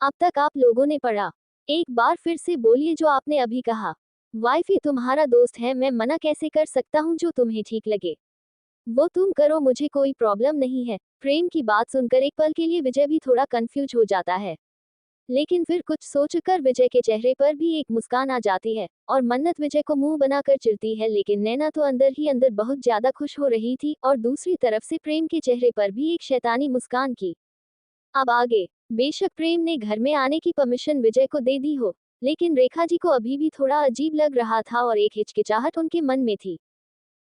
अब तक आप लोगों ने पढ़ा। एक बार फिर से बोलिए जो आपने अभी कहा। वाइफी तुम्हारा दोस्त है, मैं मना कैसे कर सकता हूँ जो तुम्हें ठीक लगे वो तुम करो, मुझे कोई प्रॉब्लम नहीं है। प्रेम की बात सुनकर एक पल के लिए विजय भी थोड़ा कंफ्यूज हो जाता है, लेकिन फिर कुछ सोचकर विजय के चेहरे पर भी एक मुस्कान आ जाती है और मन्नत विजय को मुंह बनाकर चिढ़ती है, लेकिन नैना तो अंदर ही अंदर बहुत ज्यादा खुश हो रही थी और दूसरी तरफ से प्रेम के चेहरे पर भी एक शैतानी मुस्कान की। अब आगे, बेशक प्रेम ने घर में आने की परमिशन विजय को दे दी हो, लेकिन रेखा जी को अभी भी थोड़ा अजीब लग रहा था और एक हिचकिचाहट उनके मन में थी।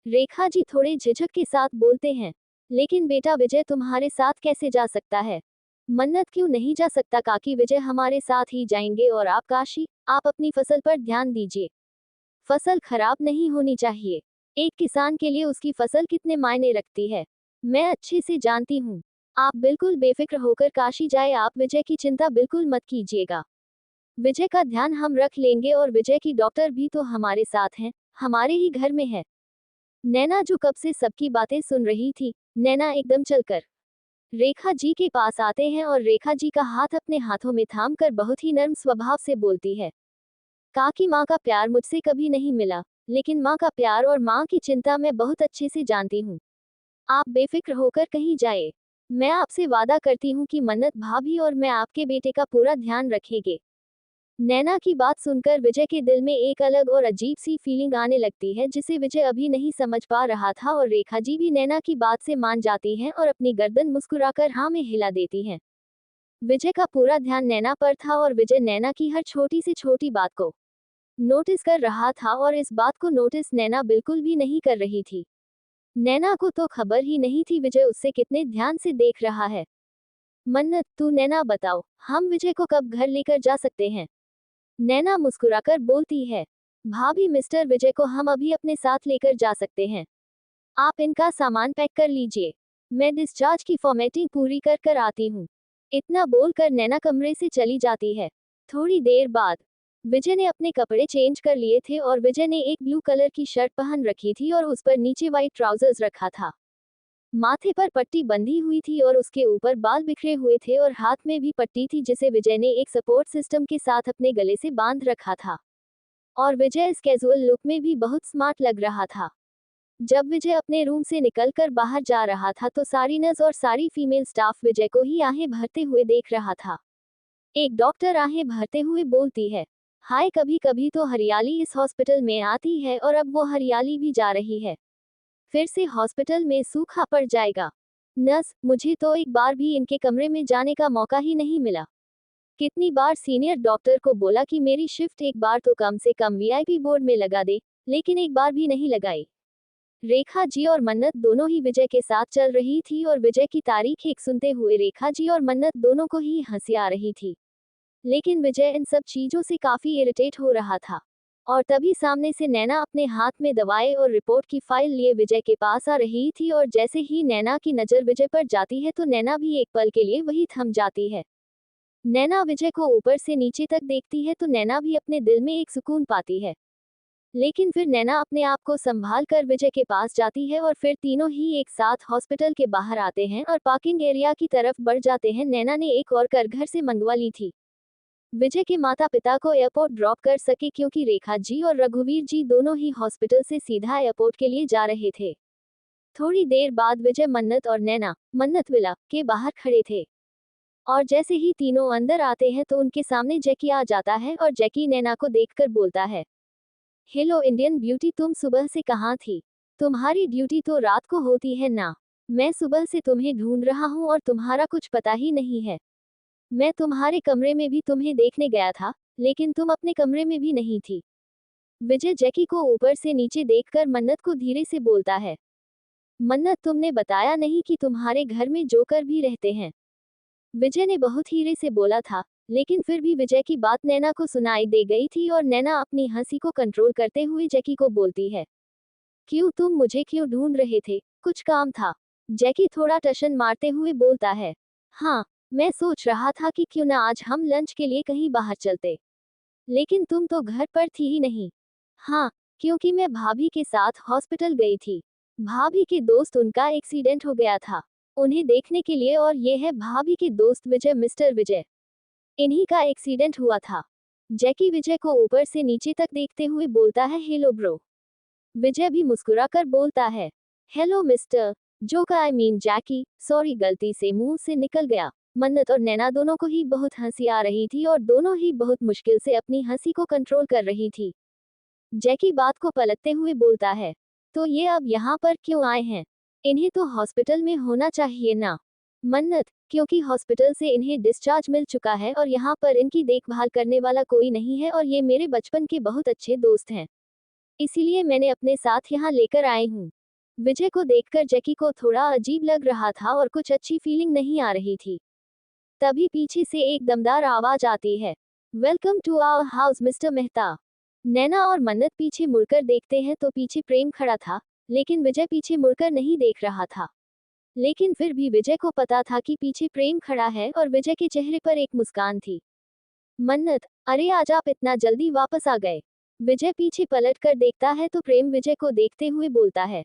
रेखा जी थोड़े झिझक के साथ बोलते हैं, लेकिन बेटा विजय तुम्हारे साथ कैसे जा सकता है? मन्नत क्यों नहीं जा सकता काकी? विजय हमारे साथ ही जाएंगे और आप काशी, आप अपनी फसल पर ध्यान दीजिए। फसल खराब नहीं होनी चाहिए। एक किसान के लिए उसकी फसल कितने मायने रखती है, मैं अच्छे से जानती हूँ। आप बिल्कुल बेफिक्र होकर काशी जाए, आप विजय की चिंता बिल्कुल मत कीजिएगा। विजय का ध्यान हम रख लेंगे और विजय की डॉक्टर भी तो हमारे साथ हैं, हमारे ही घर में है। नैना जो कब से सबकी बातें सुन रही थी, नैना एकदम चलकर रेखा जी के पास आते हैं और रेखा जी का हाथ अपने हाथों में थाम कर बहुत ही नर्म स्वभाव से बोलती है, काकी माँ का प्यार मुझसे कभी नहीं मिला, लेकिन माँ का प्यार और माँ की चिंता मैं बहुत अच्छे से जानती हूँ। आप बेफिक्र होकर कहीं जाए। मैं आपसे वादा करती हूँ कि मन्नत भाभी और मैं आपके बेटे का पूरा ध्यान रखेंगे। नैना की बात सुनकर विजय के दिल में एक अलग और अजीब सी फीलिंग आने लगती है, जिसे विजय अभी नहीं समझ पा रहा था और रेखा जी भी नैना की बात से मान जाती हैं और अपनी गर्दन मुस्कुराकर हाँ में हिला देती हैं। विजय का पूरा ध्यान नैना पर था और विजय नैना की हर छोटी से छोटी बात को नोटिस कर रहा था और इस बात को नोटिस नैना बिल्कुल भी नहीं कर रही थी। नैना को तो खबर ही नहीं थी विजय उससे कितने ध्यान से देख रहा है। मन्नत, तू नैना बताओ, हम विजय को कब घर लेकर जा सकते हैं? नैना मुस्कुराकर बोलती है, भाभी मिस्टर विजय को हम अभी अपने साथ लेकर जा सकते हैं। आप इनका सामान पैक कर लीजिए, मैं डिस्चार्ज की फॉर्मेटिंग पूरी कर कर आती हूँ। इतना बोलकर नैना कमरे से चली जाती है। थोड़ी देर बाद विजय ने अपने कपड़े चेंज कर लिए थे और विजय ने एक ब्लू कलर की शर्ट पहन रखी थी और उस पर नीचे वाइट ट्राउजर्स रखा था। माथे पर पट्टी बंधी हुई थी और उसके ऊपर बाल बिखरे हुए थे और हाथ में भी पट्टी थी जिसे विजय ने एक सपोर्ट सिस्टम के साथ अपने गले से बांध रखा था। और विजय इस कैजुअल लुक में भी बहुत स्मार्ट लग रहा था। जब विजय अपने रूम से निकलकर बाहर जा रहा था तो सारी नर्स और सारी फीमेल स्टाफ विजय को ही आहें भरते हुए देख रहा था। एक डॉक्टर आहें भरते हुए बोलती है, हाय, कभी कभी तो हरियाली इस हॉस्पिटल में आती है और अब वो हरियाली भी जा रही है। फिर से हॉस्पिटल में सूखा पड़ जाएगा। नर्स, मुझे तो एक बार भी इनके कमरे में जाने का मौका ही नहीं मिला। कितनी बार सीनियर डॉक्टर को बोला कि मेरी शिफ्ट एक बार तो कम से कम वीआईपी बोर्ड में लगा दे, लेकिन एक बार भी नहीं लगाई। रेखा जी और मन्नत दोनों ही विजय के साथ चल रही थी और विजय की तारीख एक सुनते हुए रेखा जी और मन्नत दोनों को ही हंसी आ रही थी। लेकिन विजय इन सब चीजों से काफी इरिटेट हो रहा था। और तभी सामने से नैना अपने हाथ में दवाएं और रिपोर्ट की फाइल लिए विजय के पास आ रही थी और जैसे ही नैना की नजर विजय पर जाती है तो नैना भी एक पल के लिए वही थम जाती है। नैना विजय को ऊपर से नीचे तक देखती है तो नैना भी अपने दिल में एक सुकून पाती है। लेकिन फिर नैना अपने आप को संभाल कर विजय के पास जाती है और फिर तीनों ही एक साथ हॉस्पिटल के बाहर आते हैं और पार्किंग एरिया की तरफ बढ़ जाते हैं। नैना ने एक और कार घर से मंगवा ली थी, विजय के माता पिता को एयरपोर्ट ड्रॉप कर सके, क्योंकि रेखा जी और रघुवीर जी दोनों ही हॉस्पिटल से सीधा एयरपोर्ट के लिए जा रहे थे। थोड़ी देर बाद विजय मन्नत और नैना मन्नत विला के बाहर खड़े थे और जैसे ही तीनों अंदर आते हैं तो उनके सामने जैकी आ जाता है और जैकी नैना को देखकर बोलता है, हेलो इंडियन ब्यूटी, तुम सुबह से कहाँ थी? तुम्हारी ड्यूटी तो रात को होती है ना? मैं सुबह से तुम्हें ढूंढ रहा हूँ और तुम्हारा कुछ पता ही नहीं है। मैं तुम्हारे कमरे में भी तुम्हें देखने गया था, लेकिन तुम अपने कमरे में भी नहीं थी। विजय जैकी को ऊपर से नीचे देखकर मन्नत को धीरे से बोलता है, मन्नत, तुमने बताया नहीं कि तुम्हारे घर में जोकर भी रहते हैं। विजय ने बहुत धीरे से बोला था, लेकिन फिर भी विजय की बात नैना को सुनाई दे गई थी और नैना अपनी हंसी को कंट्रोल करते हुए जैकी को बोलती है, क्यों, तुम मुझे क्यों ढूंढ रहे थे? कुछ काम था? जैकी थोड़ा टशन मारते हुए बोलता है, हाँ, मैं सोच रहा था कि क्यों ना आज हम लंच के लिए कहीं बाहर चलते, लेकिन तुम तो घर पर थी ही नहीं। हाँ, क्योंकि मैं भाभी के साथ हॉस्पिटल गई थी। भाभी के दोस्त, उनका एक्सीडेंट हो गया था, उन्हें देखने के लिए, और ये है भाभी के दोस्त विजय, मिस्टर विजय। इन्हीं का एक्सीडेंट हुआ था। जैकी विजय को ऊपर से नीचे तक देखते हुए बोलता है, हेलो ब्रो। विजय भी मुस्कुराकर बोलता है, hello mister joker, I mean Jackie, sorry गलती से मुंह से निकल गया। मन्नत और नैना दोनों को ही बहुत हंसी आ रही थी और दोनों ही बहुत मुश्किल से अपनी हंसी को कंट्रोल कर रही थी। जैकी बात को पलटते हुए बोलता है, तो ये अब यहाँ पर क्यों आए हैं? इन्हें तो हॉस्पिटल में होना चाहिए ना? मन्नत, क्योंकि हॉस्पिटल से इन्हें डिस्चार्ज मिल चुका है और यहाँ पर इनकी देखभाल करने वाला कोई नहीं है और ये मेरे बचपन के बहुत अच्छे दोस्त हैं। इसीलिए मैंने अपने साथ यहाँ लेकर आई हूँ। विजय को देखकर जैकी को थोड़ा अजीब लग रहा था और कुछ अच्छी फीलिंग नहीं आ रही थी। तभी पीछे से एक दमदार आवाज आती है, welcome to our house mister Mehta. Naina और मन्नत पीछे मुड़कर देखते हैं तो पीछे प्रेम खड़ा था, लेकिन विजय पीछे मुड़कर नहीं देख रहा था। लेकिन फिर भी विजय को पता था कि पीछे प्रेम खड़ा है और विजय के चेहरे पर एक मुस्कान थी। मन्नत, अरे आज आप इतना जल्दी वापस आ गए। विजय पीछे पलट कर देखता है तो प्रेम विजय को देखते हुए बोलता है,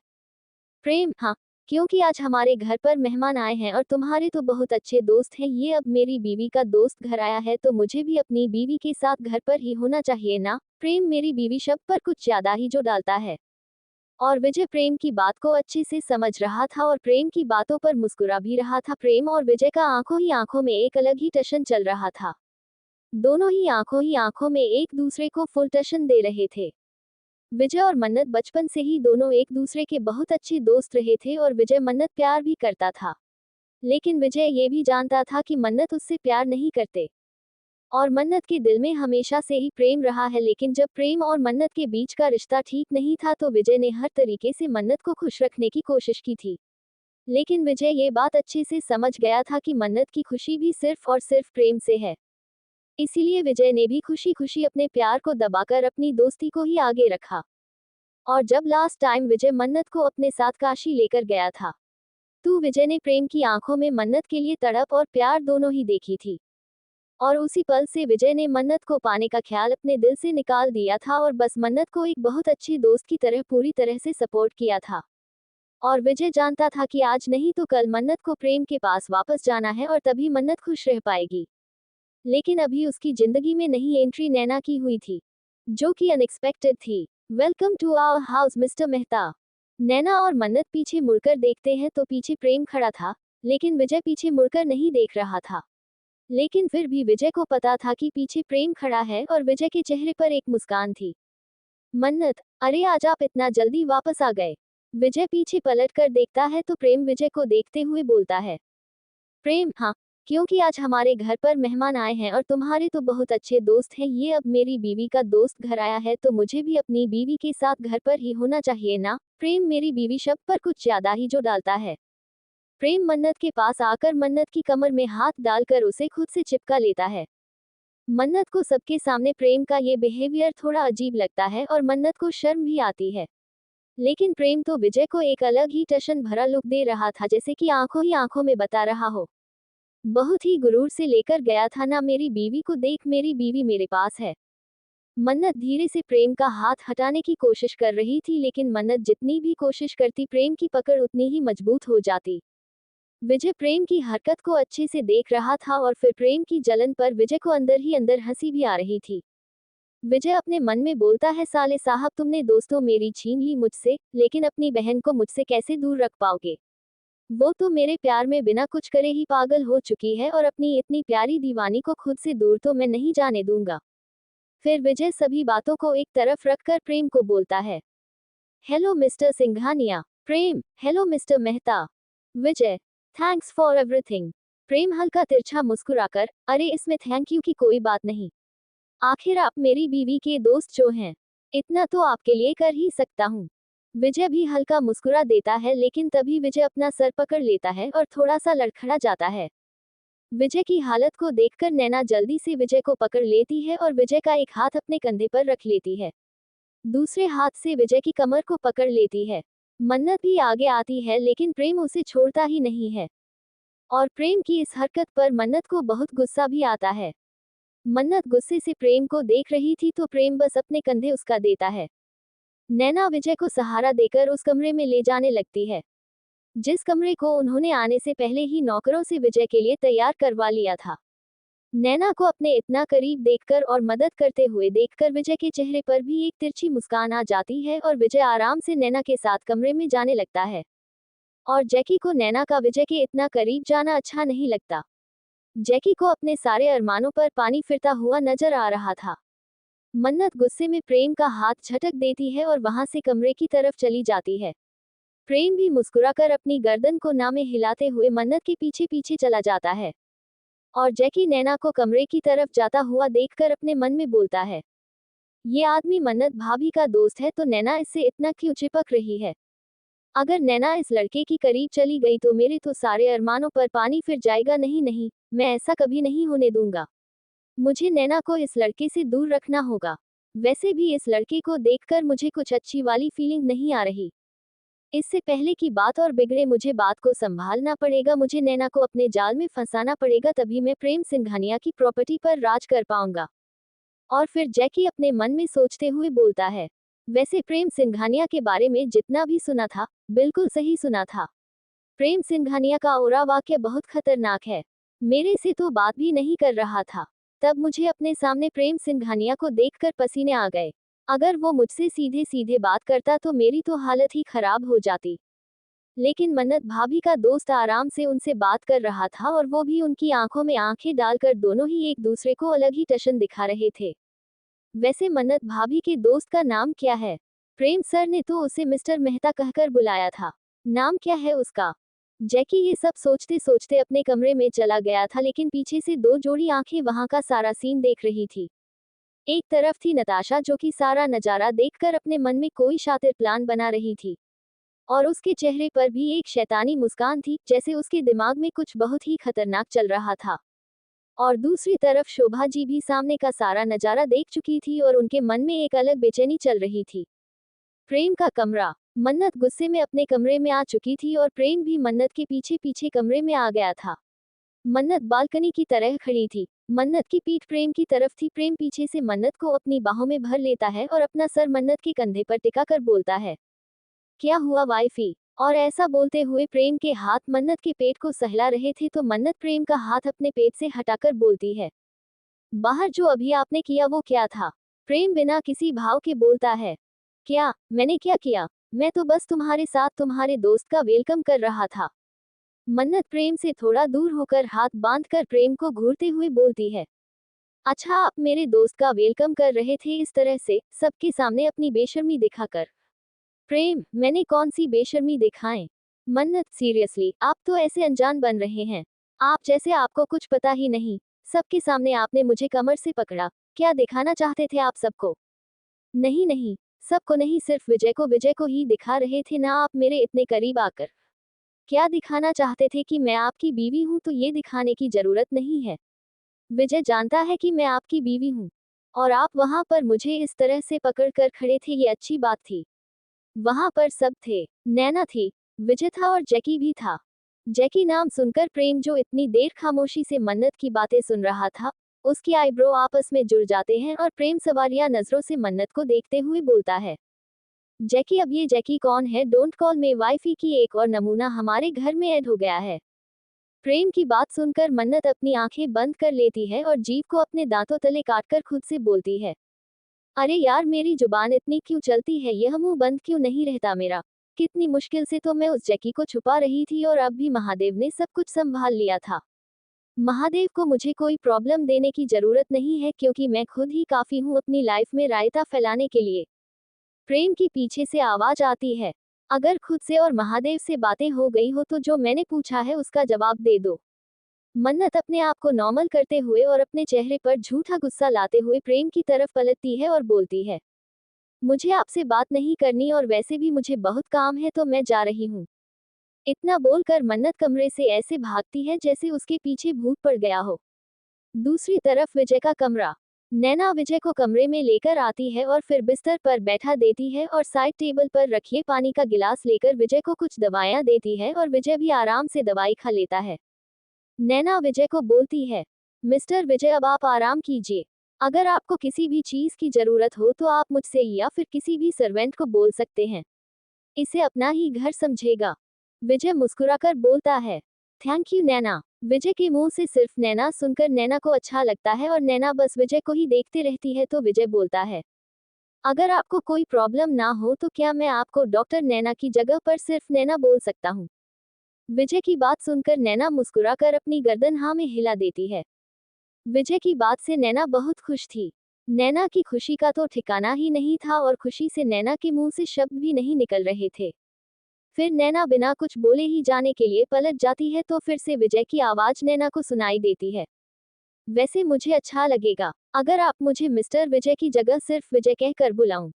प्रेम, हाँ, क्योंकि आज हमारे घर पर मेहमान आए हैं और तुम्हारे तो बहुत अच्छे दोस्त हैं। ये अब मेरी बीवी का दोस्त घर आया है तो मुझे भी अपनी बीवी के साथ घर पर ही होना चाहिए ना? प्रेम मेरी बीवी शब्द पर कुछ ज्यादा ही जो डालता है। और विजय प्रेम की बात को अच्छे से समझ रहा था और प्रेम की बातों पर मुस्कुरा भी रहा था। प्रेम और विजय का आंखों ही आंखों में एक अलग ही टशन चल रहा था। दोनों ही आंखों में एक दूसरे को फुल टशन दे रहे थे। विजय और मन्नत बचपन से ही दोनों एक दूसरे के बहुत अच्छे दोस्त रहे थे और विजय मन्नत प्यार भी करता था। लेकिन विजय ये भी जानता था कि मन्नत उससे प्यार नहीं करते और मन्नत के दिल में हमेशा से ही प्रेम रहा है। लेकिन जब प्रेम और मन्नत के बीच का रिश्ता ठीक नहीं था तो विजय ने हर तरीके से मन्नत को खुश रखने की कोशिश की थी। लेकिन विजय ये बात अच्छे से समझ गया था कि मन्नत की खुशी भी सिर्फ और सिर्फ प्रेम से है। इसीलिए विजय ने भी खुशी खुशी अपने प्यार को दबाकर अपनी दोस्ती को ही आगे रखा। और जब लास्ट टाइम विजय मन्नत को अपने साथ काशी लेकर गया था तो विजय ने प्रेम की आंखों में मन्नत के लिए तड़प और प्यार दोनों ही देखी थी। और उसी पल से विजय ने मन्नत को पाने का ख्याल अपने दिल से निकाल दिया था और बस मन्नत को एक बहुत अच्छी दोस्त की तरह पूरी तरह से सपोर्ट किया था। और विजय जानता था कि आज नहीं तो कल मन्नत को प्रेम के पास वापस जाना है और तभी मन्नत खुश रह पाएगी। लेकिन अभी उसकी जिंदगी में नई एंट्री नैना की हुई थी, जो कि अनएक्सपेक्टेड थी। Welcome to our house mister Mehta. Naina और मन्नत पीछे मुड़कर देखते हैं तो पीछे प्रेम खड़ा था, लेकिन विजय पीछे मुड़कर नहीं देख रहा था। लेकिन फिर भी विजय को पता था कि पीछे प्रेम खड़ा है और विजय के चेहरे पर एक मुस्कान थी। मन्नत, अरे आज आप इतना जल्दी वापस आ गए। विजय पीछे पलट कर देखता है तो प्रेम विजय को देखते हुए बोलता है, प्रेम, हाँ, क्योंकि आज हमारे घर पर मेहमान आए हैं और तुम्हारे तो बहुत अच्छे दोस्त हैं। ये अब मेरी बीवी का दोस्त घर आया है तो मुझे भी अपनी बीवी के साथ घर पर ही होना चाहिए ना? प्रेम मेरी बीवी शब्द पर कुछ ज्यादा ही जो डालता है। प्रेम मन्नत के पास आकर मन्नत की कमर में हाथ डालकर उसे खुद से चिपका लेता है। मन्नत को सबके सामने प्रेम का ये बिहेवियर थोड़ा अजीब लगता है और मन्नत को शर्म भी आती है। लेकिन प्रेम तो विजय को एक अलग ही टशन भरा लुक दे रहा था, जैसे कि आंखों ही आंखों में बता रहा हो। बहुत ही गुरूर से लेकर गया था ना, मेरी बीवी को देख, मेरी बीवी मेरे पास है। मन्नत धीरे से प्रेम का हाथ हटाने की कोशिश कर रही थी, लेकिन मन्नत जितनी भी कोशिश करती प्रेम की पकड़ उतनी ही मजबूत हो जाती। विजय प्रेम की हरकत को अच्छे से देख रहा था और फिर प्रेम की जलन पर विजय को अंदर ही अंदर हंसी भी आ रही थी। विजय अपने मन में बोलता है, साले साहब, तुमने दोस्तों मेरी छीन ली मुझसे, लेकिन अपनी बहन को मुझसे कैसे दूर रख पाओगे? वो तो मेरे प्यार में बिना कुछ करे ही पागल हो चुकी है और अपनी इतनी प्यारी दीवानी को खुद से दूर तो मैं नहीं जाने दूंगा। फिर विजय सभी बातों को एक तरफ रखकर प्रेम को बोलता है, hello mister Singhania. Prem, hello mister Mehta. Vijay, thanks for everything. Prem हल्का तिरछा मुस्कुराकर, अरे इसमें थैंक यू की कोई बात नहीं, आखिर आप मेरी बीवी के दोस्त जो हैं, इतना तो आपके लिए कर ही सकता हूँ। विजय भी हल्का मुस्कुरा देता है, लेकिन तभी विजय अपना सर पकड़ लेता है और थोड़ा सा लड़खड़ा जाता है। विजय की हालत को देखकर नैना जल्दी से विजय को पकड़ लेती है और विजय का एक हाथ अपने कंधे पर रख लेती है। दूसरे हाथ से विजय की कमर को पकड़ लेती है। मन्नत भी आगे आती है, लेकिन प्रेम उसे छोड़ता ही नहीं है। और प्रेम की इस हरकत पर मन्नत को बहुत गुस्सा भी आता है। मन्नत गुस्से से प्रेम को देख रही थी तो प्रेम बस अपने कंधे उसका देता है। नैना विजय को सहारा देकर उस कमरे में ले जाने लगती है, जिस कमरे को उन्होंने आने से पहले ही नौकरों से विजय के लिए तैयार करवा लिया था। नैना को अपने इतना करीब देखकर और मदद करते हुए देखकर विजय के चेहरे पर भी एक तिरछी मुस्कान आ जाती है और विजय आराम से नैना के साथ कमरे में जाने लगता है। और जैकी को नैना का विजय के इतना करीब जाना अच्छा नहीं लगता। जैकी को अपने सारे अरमानों पर पानी फिरता हुआ नजर आ रहा था। मन्नत गुस्से में प्रेम का हाथ झटक देती है और वहां से कमरे की तरफ चली जाती है। प्रेम भी मुस्कुराकर अपनी गर्दन को ना में हिलाते हुए मन्नत के पीछे पीछे चला जाता है। और जैकी नैना को कमरे की तरफ जाता हुआ देखकर अपने मन में बोलता है, ये आदमी मन्नत भाभी का दोस्त है तो नैना इससे इतना क्यों चिपक रही है। अगर नैना इस लड़के की करीब चली गई तो मेरे तो सारे अरमानों पर पानी फिर जाएगा। नहीं नहीं, मैं ऐसा कभी नहीं होने दूंगा। मुझे नैना को इस लड़के से दूर रखना होगा। वैसे भी इस लड़के को देखकर मुझे कुछ अच्छी वाली फीलिंग नहीं आ रही। इससे पहले की बात और बिगड़े, मुझे बात को संभालना पड़ेगा। मुझे नैना को अपने जाल में फंसाना पड़ेगा, तभी मैं प्रेम सिंघानिया की प्रॉपर्टी पर राज कर पाऊंगा। और फिर जैकी अपने मन में सोचते हुए बोलता है, वैसे प्रेम सिंघानिया के बारे में जितना भी सुना था, बिल्कुल सही सुना था। प्रेम सिंघानिया का ओरा वाक्य बहुत खतरनाक है। मेरे से तो बात भी नहीं कर रहा था। तब मुझे अपने सामने प्रेम सिंघानिया को देखकर पसीने आ गए। अगर वो मुझसे सीधे सीधे बात करता तो मेरी तो हालत ही खराब हो जाती। लेकिन मन्नत भाभी का दोस्त आराम से उनसे बात कर रहा था और वो भी उनकी आंखों में आंखें डालकर दोनों ही एक दूसरे को अलग ही टशन दिखा रहे थे। वैसे मन्नत भाभी के दोस्त का नाम क्या है? प्रेम सर ने तो उसे मिस्टर मेहता कहकर बुलाया था। नाम क्या है उसका? जैकी ये सब सोचते सोचते अपने कमरे में चला गया था, लेकिन पीछे से दो जोड़ी आंखें वहां का सारा सीन देख रही थी। एक तरफ थी नताशा जो कि सारा नजारा देखकर अपने मन में कोई शातिर प्लान बना रही थी। और उसके चेहरे पर भी एक शैतानी मुस्कान थी, जैसे उसके दिमाग में कुछ बहुत ही खतरनाक चल रहा था। और दूसरी तरफ शोभा जी भी सामने का सारा नजारा देख चुकी थी और उनके मन में एक अलग बेचैनी चल रही थी। प्रेम का कमरा। मन्नत गुस्से में अपने कमरे में आ चुकी थी और प्रेम भी मन्नत के पीछे पीछे कमरे में आ गया था। मन्नत बालकनी की तरह खड़ी थी। मन्नत की पीठ प्रेम की तरफ थी। प्रेम पीछे से मन्नत को अपनी बाहों में भर लेता है और अपना सर मन्नत के कंधे पर टिकाकर बोलता है, क्या हुआ वाइफी? और ऐसा बोलते हुए प्रेम के हाथ मन्नत के पेट को सहला रहे थे तो मन्नत प्रेम का हाथ अपने पेट से हटाकर बोलती है, बाहर जो अभी आपने किया वो क्या था? प्रेम बिना किसी भाव के बोलता है, क्या मैंने क्या किया? मैं तो बस तुम्हारे साथ तुम्हारे दोस्त का वेलकम कर रहा था। मन्नत प्रेम से थोड़ा दूर होकर हाथ बांधकर प्रेम को घूरते हुए बोलती है, अच्छा आप मेरे दोस्त का वेलकम कर रहे थे इस तरह से, सबके सामने अपनी बेशर्मी दिखाकर? प्रेम, मैंने कौन सी बेशर्मी दिखाएं? मन्नत, सीरियसली आप तो ऐसे अनजान बन रहे हैं। आप जैसे आपको कुछ पता ही नहीं। सबके सामने आपने मुझे कमर से पकड़ा। क्या दिखाना चाहते थे आप सबको? नहीं नहीं, सबको नहीं, सिर्फ विजय को ही दिखा रहे थे ना आप मेरे इतने करीब आकर। क्या दिखाना चाहते थे कि मैं आपकी बीवी हूं? तो ये दिखाने की जरूरत नहीं है। विजय जानता है कि मैं आपकी बीवी हूं। और आप वहां पर मुझे इस तरह से पकड़ कर खड़े थे, ये अच्छी बात थी। वहां पर सब थे। नैना थी, विजय था और जैकी भी था। जैकी नाम सुनकर प्रेम, जो इतनी देर खामोशी से मन्नत की बातें सुन रहा था, उसकी आईब्रो आपस में जुड़ जाते हैं और प्रेम सवालिया नजरों से मन्नत को देखते हुए बोलता है, जैकी, अब ये जैकी कौन है? डोंट कॉल मे वाइफी की एक और नमूना हमारे घर में ऐड हो गया है। प्रेम की बात सुनकर मन्नत अपनी आंखें बंद कर लेती है और जीभ को अपने दांतों तले काटकर खुद से बोलती है, अरे यार मेरी जुबान इतनी क्यों चलती है, यह मुंह बंद क्यों नहीं रहता मेरा? कितनी मुश्किल से तो मैं उस जैकी को छुपा रही थी और अब भी महादेव ने सब कुछ संभाल लिया था। महादेव को मुझे कोई प्रॉब्लम देने की जरूरत नहीं है, क्योंकि मैं खुद ही काफी हूँ अपनी लाइफ में रायता फैलाने के लिए। प्रेम की पीछे से आवाज आती है, अगर खुद से और महादेव से बातें हो गई हो तो जो मैंने पूछा है उसका जवाब दे दो। मन्नत अपने आप को नॉर्मल करते हुए और अपने चेहरे पर झूठा गुस्सा लाते हुए प्रेम की तरफ पलटती है और बोलती है, मुझे आपसे बात नहीं करनी और वैसे भी मुझे बहुत काम है तो मैं जा रही हूँ। इतना बोलकर मन्नत कमरे से ऐसे भागती है जैसे उसके पीछे भूत पड़ गया हो। दूसरी तरफ विजय का कमरा। नैना विजय को कमरे में लेकर आती है और फिर बिस्तर पर बैठा देती है और साइड टेबल पर रखिए पानी का गिलास लेकर विजय को कुछ दवाइयां देती है और विजय भी आराम से दवाई खा लेता है। नैना विजय को बोलती है, मिस्टर विजय अब आप आराम कीजिए। अगर आपको किसी भी चीज की जरूरत हो तो आप मुझसे या फिर किसी भी सर्वेंट को बोल सकते हैं। इसे अपना ही घर समझेगा। विजय मुस्कुराकर बोलता है, थैंक यू नैना। विजय के मुंह से सिर्फ नैना सुनकर नैना को अच्छा लगता है और नैना बस विजय को ही देखती रहती है तो विजय बोलता है, अगर आपको कोई प्रॉब्लम ना हो तो क्या मैं आपको डॉक्टर नैना की जगह पर सिर्फ नैना बोल सकता हूँ। विजय की बात सुनकर नैना मुस्कुराकर अपनी गर्दन हाँ में हिला देती है। विजय की बात से नैना बहुत खुश थी। नैना की खुशी का तो ठिकाना ही नहीं था और खुशी से नैना के मुंह से शब्द भी नहीं निकल रहे थे। फिर नैना बिना कुछ बोले ही जाने के लिए पलट जाती है तो फिर से विजय की आवाज नैना को सुनाई देती है, वैसे मुझे अच्छा लगेगा अगर आप मुझे मिस्टर विजय की जगह सिर्फ विजय कहकर बुलाऊं।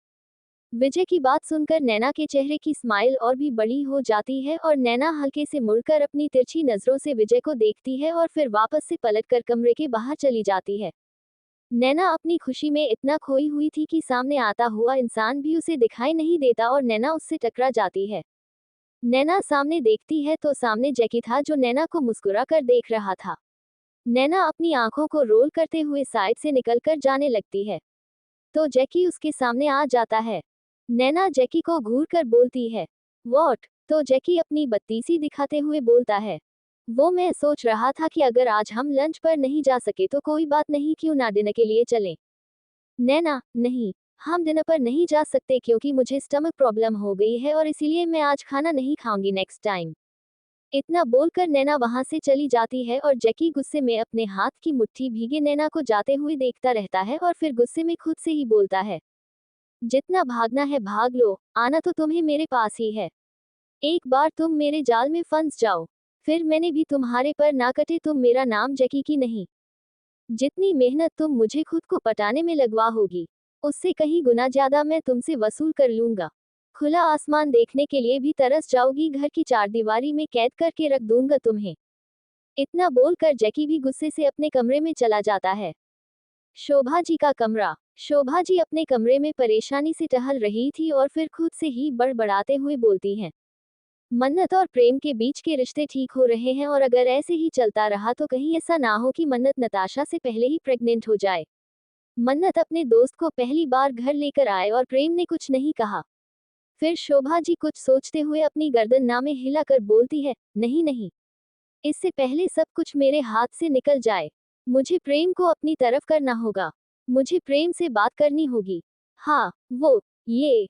विजय की बात सुनकर नैना के चेहरे की स्माइल और भी बड़ी हो जाती है और नैना हल्के से मुड़कर अपनी तिरछी नजरों से विजय को देखती है और फिर वापस से पलटकर कमरे के बाहर चली जाती है। नैना अपनी खुशी में इतना खोई हुई थी कि सामने आता हुआ इंसान भी उसे दिखाई नहीं देता और नैना उससे टकरा जाती है। नैना सामने देखती है तो सामने जैकी था जो नैना को मुस्कुरा कर देख रहा था। नैना अपनी आंखों को रोल करते हुए साइड से निकलकर जाने लगती है तो जैकी उसके सामने आ जाता है। नैना जैकी को घूर कर बोलती है, वॉट? तो जैकी अपनी बत्तीसी दिखाते हुए बोलता है, वो मैं सोच रहा था कि अगर आज हम लंच पर नहीं जा सके तो कोई बात नहीं, क्यों ना डिनर के लिए चलें। नैना, नहीं, हम डिनर पर नहीं जा सकते क्योंकि मुझे स्टमक प्रॉब्लम हो गई है और इसीलिए मैं आज खाना नहीं खाऊंगी नेक्स्ट टाइम। इतना बोलकर नैना वहां से चली जाती है और जैकी गुस्से में अपने हाथ की मुट्ठी भीगे नैना को जाते हुए देखता रहता है और फिर गुस्से में खुद से ही बोलता है, जितना भागना है भाग लो, आना तो तुम्हें मेरे पास ही है। एक बार तुम मेरे जाल में फंस जाओ, फिर मैंने भी तुम्हारे पर ना कटे, तुम मेरा नाम जैकी की नहीं। जितनी मेहनत तुम मुझे खुद को पटाने में लगवा होगी, उससे कहीं गुना ज्यादा मैं तुमसे वसूल कर लूंगा। खुला आसमान देखने के लिए भी तरस जाओगी, घर की चारदीवारी में कैद करके रख दूंगा तुम्हें। इतना बोलकर जैकी भी गुस्से से अपने कमरे में चला जाता है। शोभा जी का कमरा। शोभा जी अपने कमरे में परेशानी से टहल रही थी और फिर खुद से ही बड़बड़ाते हुए बोलती हैं, मन्नत और प्रेम के बीच के रिश्ते ठीक हो रहे हैं और अगर ऐसे ही चलता रहा तो कहीं ऐसा ना हो कि मन्नत नताशा से पहले ही प्रेग्नेंट हो जाए। मन्नत अपने दोस्त को पहली बार घर लेकर आए और प्रेम ने कुछ नहीं कहा। फिर शोभा जी कुछ सोचते हुए अपनी गर्दन नामे हिलाकर बोलती है, नहीं नहीं, इससे पहले सब कुछ मेरे हाथ से निकल जाए, मुझे प्रेम को अपनी तरफ करना होगा, मुझे प्रेम से बात करनी होगी। हाँ, वो, ये